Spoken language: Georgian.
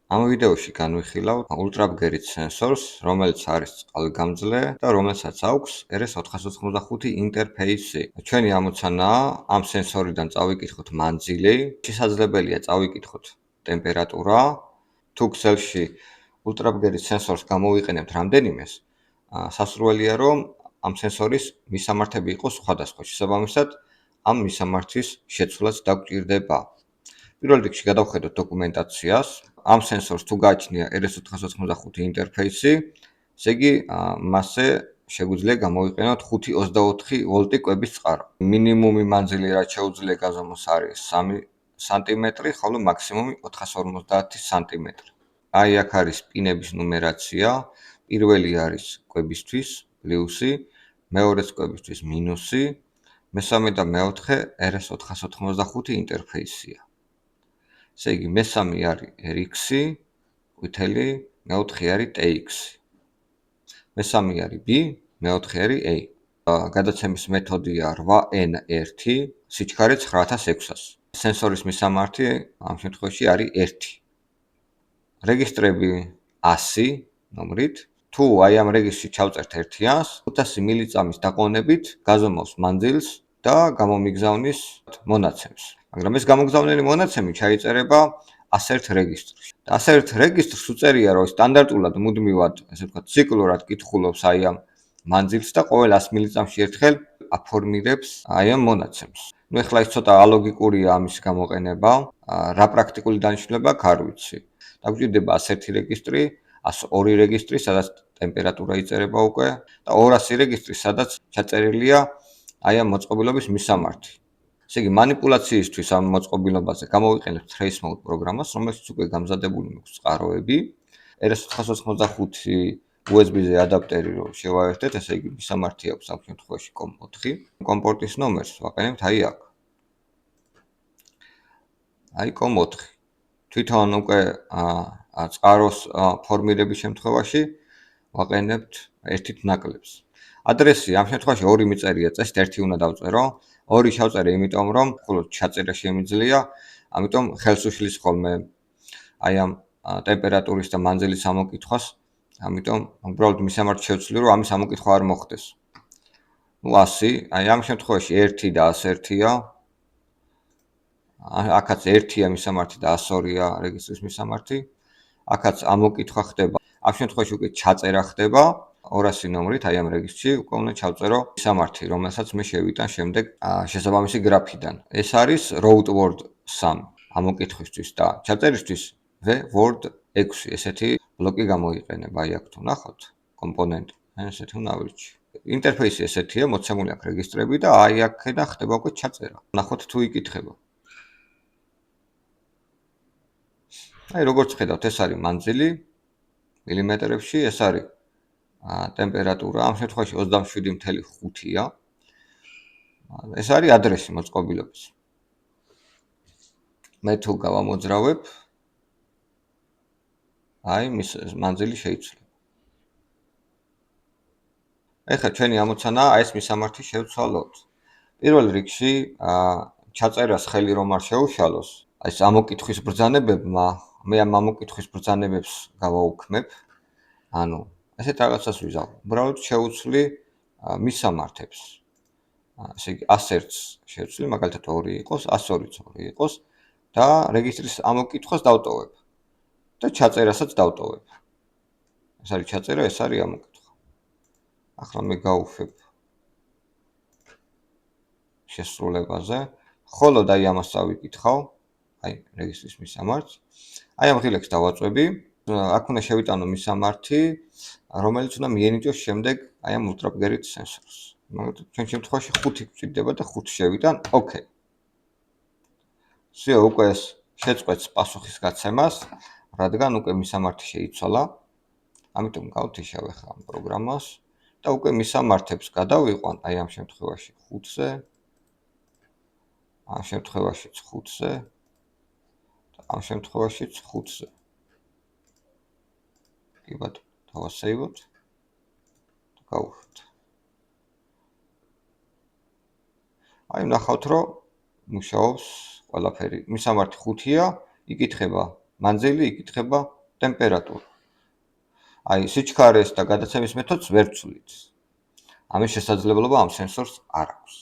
ამ ვიდეოში განვიხილავ ულტრაბგერით სენსორს, რომელიც არის წყალგამძლე და რომელსაც აქვს RS485 ინტერფეისი. ჩვენი ამოცანაა ამ სენსორიდან წავიკითხოთ მანძილი, შესაძლებელია წავიკითხოთ ტემპერატურა. თუ ქსელში ულტრაბგერით სენსორს გამოვიყენებთ რამდენიმეს, სასურველია რომ ამ სენსორის მისამართები იყოს სხვადასხვა. შესაბამისად, ამ მისამართვის შეცვლაც დაგვჭირდება. პირველ რიგში გადავხედოთ დოკუმენტაციას. ამ სენსორს თუ გააჩნია RS485 ინტერფეისი, ესე იგი მასზე შეგვიძლია გამოვიყენოთ 5.24 ვოლტი კვების წყარო. მინიმუმი მანძილი რაც შეუძლია გაზომოს არის 3 სანტიმეტრი, ხოლო მაქსიმუმი 450 სანტიმეტრი. აი აქ არის პინების ნუმერაცია. პირველი არის კვებისთვის პლუსი, მეორეც კვებისთვის მინუსი, მესამე და მეოთხე RS485 ინტერფეისია. ესე იგი, მესამე არის RX-ი, ყვითელი, მეოთხე არის TX. მესამე არის B, მეოთხე არის A. გადაცემის მეთოდია 8N1, სიჩქარე 9600. სენსორის მისამართი ამ შემთხვევაში არის 1. რეგისტრები 100 ნომრით. თუ აი ამ რეგისტრში ჩავწერთ 1-იანს, 500 მილიწამის დაყოვნებით გაზომავს მანძილს და გამომიგზავნის მონაცემს. მაგრამ ეს გამოგზავნილი მონაცემი ჩაიწერება ასერთ რეგისტრში. და ასერთ რეგისტრს უწერია, რომ სტანდარტულად მუდმივად, ესე ვთქვათ, ციკლურად კითხულობს აი ამ მანძილს და ყოველ 100 მილიწამში ერთხელ აფორმირებს აი ამ მონაცემს. ნუ ეხლა ის ცოტა ალოგიკურია ამის გამოყენება, რა პრაქტიკული დანიშნულება აქვს არ ვიცი. დაგვჭირდება 101 რეგისტრი, 102 რეგისტრი, სადაც ტემპერატურა იწერება უკვე და 200 რეგისტრი, სადაც ჩაწერილია აი ამ მოწყობილობის მისამართი. ესე იგი, მანიპულაციისთვის ამ მოწყობილობაზე გამოვიყენებთ trace mode პროგრამას, რომელშიც უკვე გამზადებული მაქვს წყაროები. RS485 USB-ზე ადაპტერი რო შევაერთეთ, ესე იგი, მისამართი აქვს ამ შემთხვევაში COM4. კომპორტის ნომერს ვაყენებთ აი აქ. აი COM4. თვითონ უკვე წყაროს ფორმირების შემთხვევაში ვაყენებთ ერთით ნაკლებს. ადრესი ამ შემთხვევაში 2 მიწერია წესით, 1 უნდა დავწერო. 2 შევწერე, იმიტომ რომ მხოლოდ ჩაწერა შემიძლია, ამიტომ ხელს უშლის ხოლმე აი ამ ტემპერატურის და მანძილის ამოკითხვას, ამიტომ უბრალოდ მისამართი შევცვლი, რომ ამის ამოკითხვა არ მოხდეს. ნუ 100, აი ამ შემთხვევაში 1 და 101-ია. აქაც 1-ია მისამართი და 102-ია რეგისტრის მისამართი. აქაც ამოკითხვა ხდება. ამ შემთხვევაში უკვე ჩაწერა ხდება 200 ნომრით, აი ამ რეგისტრში უკვე უნდა ჩავწერო მისამართი, რომელსაც მე შევიტან შემდეგ შესაბამისი გრაფიდან. ეს არის route word 3 ამოკითხვისთვის და ჩაწერისთვის word 6 ესეთი ბლოკი გამოიყენება. აი აქ თუ ნახოთ კომპონენტი, ესეთი უნდა ავირჩიო. ინტერფეისი ესეთია, მოცემული აქვს რეგისტრები და აი აქედან ხდება უკვე ჩაწერა. ნახოთ თუ იკითხება. აი როგორც ხედავთ, ეს არის მანძილი მილიმეტრებში, ეს არის ტემპერატურა, ამ შემთხვევაში 27.5-ია. ეს არის ადრესი მოწყობილობის. მე თუ გავამოძრავებ, აი მის მანძილი შეიცვლება. ეხლა ჩვენი ამოცანაა ეს მისამართი შევცვალოთ. პირველ რიგში ჩაწერას ხელი რომ არ შეუშალოს, აი ეს ამოკითხვის ბრძანებებმა, მე ამ ამოკითხვის ბრძანებებს გავაუქმებ. ანუ ესეთ რაღაცას ვიზავ. უბრალოდ შევცვლი მისამართებს. ესე იგი 101-ს შევცვლი, მაგალითად 2 იყოს, 102-ც 2 იყოს და რეგისტრის ამოკითხვას დავტოვებ. და ჩაწერასაც დავტოვებ. ეს არის ჩაწერა, ეს არის ამოკითხვა. ახლა მე გავუშვებ შესრულებაზე. ხოლოდ აი ამას წავიკითხავ, აი რეგისტრის მისამართს. აი ამ ღილაკს დავაწვევი. აქ უნდა შევიტანო მისამართი, რომელიც უნდა მიენიჭოს შემდეგ აი ამ ულტრაბგერით სენსორს. მაგალითად, ჩვენ შემთხვევაში 5 გვჭირდება და 5 შევიტან, ოკეი. всё, უკვე ეს შეწყვეტს პასუხის გაცემას, რადგან უკვე მისამართი შეიცვალა. ამიტომ გავთიშავ ახლა ამ პროგრამას და უკვე მისამართებს გადავიყვან აი ამ შემთხვევაში 5-ზე, ამ შემთხვევაშიც 5-ზე და ამ შემთხვევაშიც 5-ზე. კი ბატონო, დავასეივოთ და გავუშვით. აი ნახავთ, რომ მუშაობს ყველაფერი. მისამართი 5-ია, იკითხება მანძილი, იკითხება ტემპერატურა. აი, სიჩქარეს და გადაცემის მეთოდს ვერ ვცვლით. ამის შესაძლებლობა ამ სენსორს არ აქვს.